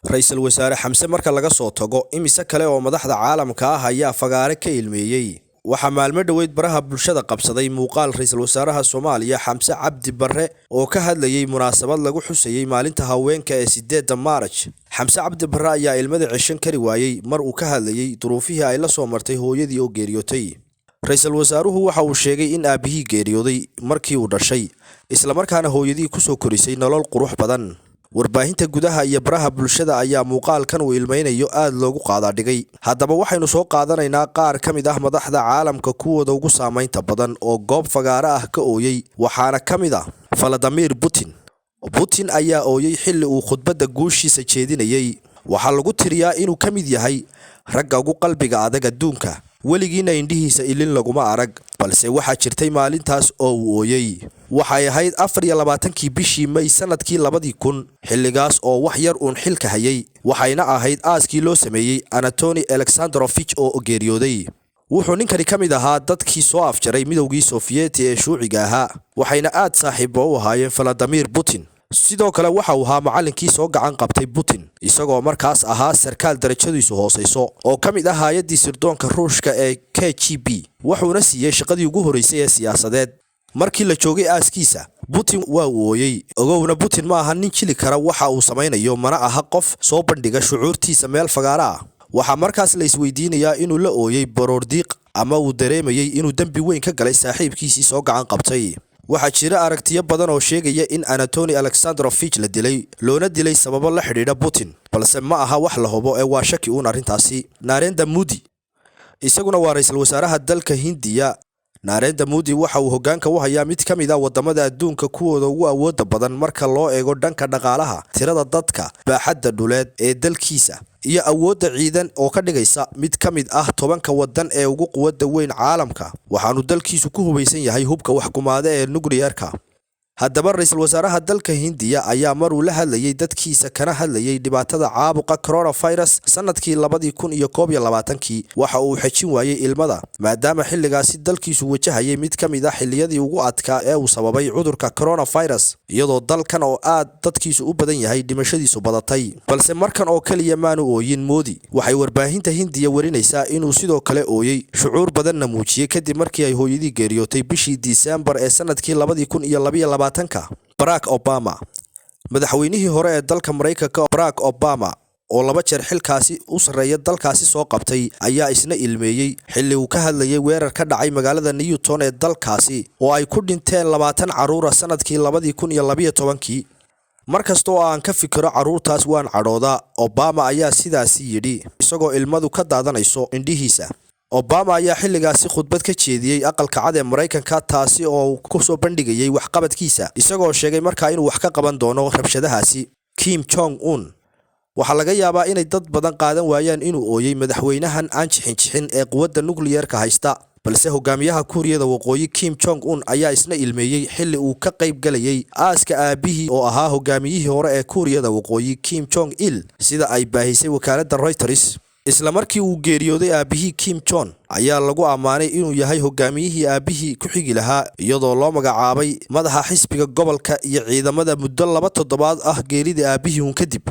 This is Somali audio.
Ra'iisul Wasaare Xamse marka laga soo tago imise kale oo madaxda caalamka ah ayaa fagaare ka ilmeeyay waxa maalmo dhaweyd baraha bulshada qabsaday muuqaal Ra'iisul Wasaaraha Soomaaliya Xamse Cabdi Barre oo ka hadlayay munaasabad lagu xusayay maalinta haweenka ee 8 Maarch. Xamse Cabdi Barre ayaa ilmada cishan kari waayay mar uu ka hadlayay duruufihii ay la soo martay hooyadii oo geeriyootay. Ra'iisul Wasaaruhu waxa uu sheegay in aabihii geeriyooday markii uu dhashay isla markaana hooyadii ku soo korisay nolol qurux badan. Warbaahinta gudaha iyo baraha bulshada ayaa muuqaalkan uu ilmeynayo aad loogu qaada dhigay. Haddaba waxaynu soo qaadanaynaa qaar ka mid ah madaxda caalamka kuwooda ugu saameynta badan oo goob fagaare ah ka ooyay, waxaana ka mid ah Vladimir Putin. Putin ayaa ooyay xilli uu khudbadda guushiisa jeedinayay. Waxaa lagu tiriyaa inuu ka mid yahay ragga ugu qalbiga adag adduunka. weligiina indhihiisa ilin laguma arag, balse waxaa jirtay maalintaas oo uu ooyay. Waxay ahayd 24kii bishii May sanadkii 2000, xilligaas oo wax yar uun xilka hayay, waxayna ahayd aaskii loo sameeyay Anatoly Alexandrovich oo geeriyooday. wuxuu ninkani ka mid ahaa dadkii soo afjaray midowgii Soviyeeti ee shuuciga ahaa, waxayna aad saaxiibo u ahaayeen Vladimir Putin. sidoo kale waxa uu ahaa macallinkii soo gacan qabtay Putin, isagoo markaas ahaa sarkaal darajadiisu hooseyso oo ka mid ah hay'adii sirdoonka Ruushka ee KGB, wuxuuna siiyay shaqadii ugu horeysay ee siyaasadeed. markii la joogay aaskiisa, Putin waa uu ooyay. ogowna Putin ma aha nin jili kara waxa uu samaynayo, mana aha qof soo bandhiga shucuurtiisa meel fagaare ah. waxaa markaas la isweydiinayaa inuu la ooyay baroordiiq ama uu dareemayay inuu dambi weyn ka galay saaxiibkiisii soo gacan qabtay. waxaa jira aragtiyo badan oo sheegaya in Anatoly Alexandrovich la dilay, loona dilay sababo la xidhiidha Putin, balse ma aha wax la hubo ee waa shaki uun arrintaasi. Narendra Modi isaguna waa ra'iisul wasaaraha dalka Hindiya. Narendra Modi waxa uu hoggaanka u hayaa mid ka mid ah wadamada adduunka kuwooda ugu awoodda badan marka loo eego dhanka dhaqaalaha, tirada dadka, baaxadda dhuleed ee dalkiisa, iyo awoodda ciidan oo ka dhigaysa mid ka mid ah 10 wadan ee ugu quwadda weyn caalamka. waxaanu dalkiisu ku hubaysan yahay hubka wax kumaada ee nuclear-ka. haddaba ra'iisul wasaaraha dalka Hindiya ayaa mar uu la hadlayay dadkiisa kana hadlayay dhibaatada caabuqa coronavirus sanadkii 2021, waxa uu xajin waayay ilmada, maadaama xilligaasi dalkiisu wajahayay mid ka mid ah xilliyadii ugu adkaa ee uu sababay cudurka coronavirus, iyadoo dalkan oo aad dadkiisu u badan yahay dhimashadiisu badatay. balse markan oo kaliya maanu ooyin Modi. waxay warbaahinta Hindiya warinaysaa inuu sidoo kale ooyay, shucuur badanna muujiyay kadib markii ay hooyadii geeriyootay bishii Diseembar ee sanadkii 2022. Barack Obama, madaxweynihii hore ee dalka Mareykanka Barack Obama oo 2 jeer xilkaasi u sareeya dalkaasi soo qabtay, ayaa isna ilmeeyay xilli uu ka hadlayay weerar ka dhacay magaalada Newton ee dalkaasi oo ay ku dhinteen 20 caruur sanadkii 2012. markastoo aan ka fikiro caruurtaas waan cadhoodaa, Obama ayaa sidaasi yidhi isagoo ilmadu ka daadanayso indhihiisa. Obama ayaa xilligaasi khudbad ka jeediyay aqalka cad ee Mareykanka, taasi oo ku soo bandhigayay waxqabadkiisa, isagoo sheegay markaa inuu wax ka qaban doono rabshadahaasi. Kim Jong-un waxa laga yaabaa inay dad badan qaadan waayaan inuu ooyay madaxweynahan aan jixin ee quwadda nuclear-ka haysta, balse hogaamiyaha Kuuriyada Waqooyi Kim Jong-un ayaa isna ilmeeyay xilli uu ka qayb galayay aaska aabihii oo ahaa hogaamiyihii hore ee Kuuriyada Waqooyi Kim Jong-il, sida ay baahisay wakaaladda Reuters. isla markii uu geeriyooday aabihii Kim Jong ayaa lagu ammaanay inuu yahay hogaamiyihii aabihii ku xigi lahaa, iyadoo loo magacaabay madaxa xisbiga gobolka iyo ciidamada muddo 2 toddobaad ah geerida aabihii kadib.